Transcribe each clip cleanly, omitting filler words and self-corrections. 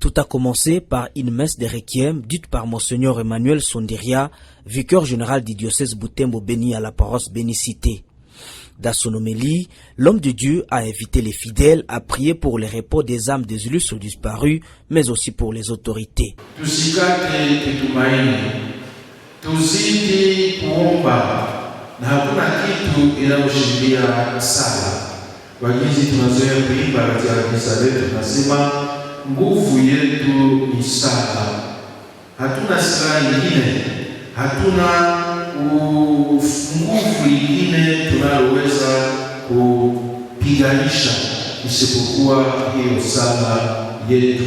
Tout a commencé par une messe de requiem dite par Monseigneur Emmanuel Sondiria, vicaire général du diocèse Butembo-Beni à la paroisse Bénicité. Dans son homélie, l'homme de Dieu a invité les fidèles à prier pour le repos des âmes des illustres disparus, mais aussi pour les autorités. Tusikate tutumaini, tuzidi kuomba na hakuna kitu inayoshindia sala. Kwa jinsi tunazoea kuimba katika kanisa letu, tunasema nguvu yetu ni sala. Hatuna silaha nyingine, hatuna nguvu nyingine tunayoweza kupiganisha isipokuwa hiyo sala yetu,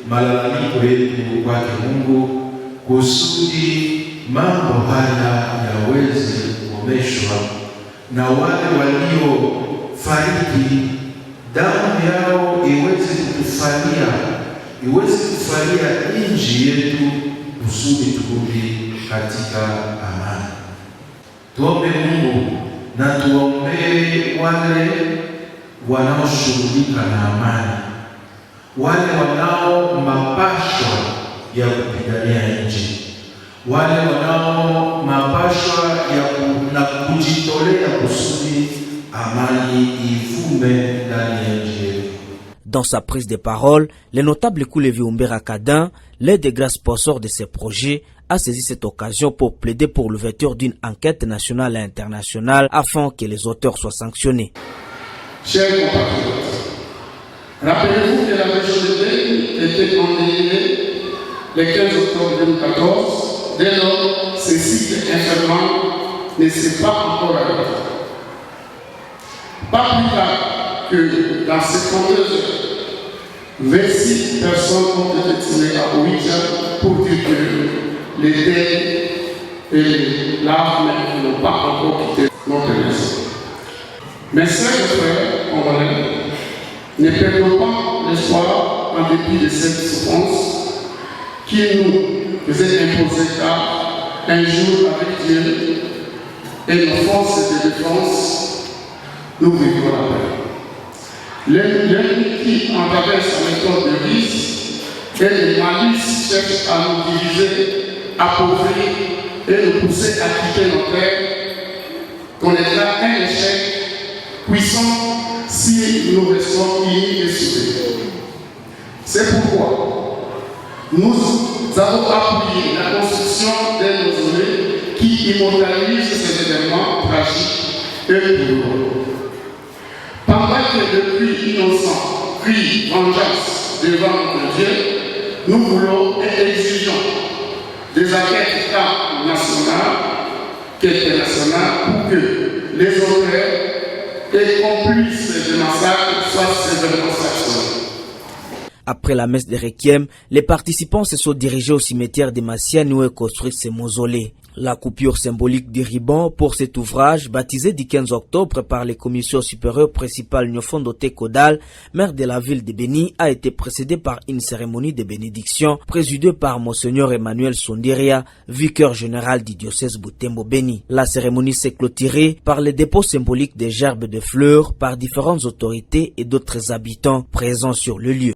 malalamiko yetu kwake Mungu, kusudi mambo haya yaweze kukomeshwa na wale waliofariki damu yao iweze kufalia nchi yetu, kusudi turudi katika amani. Tuombe Mungu na tuombee wale wanaoshughulika na amani, wale wanao mapashwa ya kupigania nchi, wale wanao mapashwa na kujitolea kusudi amani ivume ndani ya nchi yetu. Dans sa prise de parole, le notable Koulevi Umbera Kadin, l'un des grands sponsors de ces projets, a saisi cette occasion pour plaider pour l'ouverture d'une enquête nationale et internationale afin que les auteurs soient sanctionnés. Chers compatriotes, rappelez-vous que la région de Beni était endeuillée le 15 octobre 2014, dès lors ce site infernal ne s'est pas encore arrêté. Pas plus tard que dans ces 32 heures, 26 personnes ont été tuées à Ouija pour dire que les terres et les larmes n'ont pas encore quitté notre maison. Mes sœurs et frères congolais, ne perdons pas l'espoir en dépit de cette souffrance qui nous faisait imposer, car un jour avec Dieu et nos forces de défense, nous vivrons la paix. L'ennemi qui, en travers sa méthode de vice et de malice, cherche à nous diviser, appauvrir et nous pousser à quitter nos terres, connaîtra un échec puissant si nous restons unis et soudés. C'est pourquoi nous avons appuyé la construction d'un mausolée qui immortalise ces événements tragiques et douloureux. Pendant que depuis innocents crient vengeance devant notre Dieu, nous voulons et exigeons des enquêtes tant nationales qu'internationales pour que les auteurs et complices de massacres soient sévèrement sanctionnés. Après la messe de requiem, les participants se sont dirigés au cimetière de Massiane où est construit ce mausolée. La coupure symbolique du ruban pour cet ouvrage, baptisé du 15 octobre par les commissions supérieures principales Nyofondo Tekodal, maire de la ville de Beni, a été précédée par une cérémonie de bénédiction présidée par Monseigneur Emmanuel Sondiria, vicaire général du diocèse Butembo-Beni. La cérémonie s'est clôturée par le dépôt symbolique des gerbes de fleurs par différentes autorités et d'autres habitants présents sur le lieu.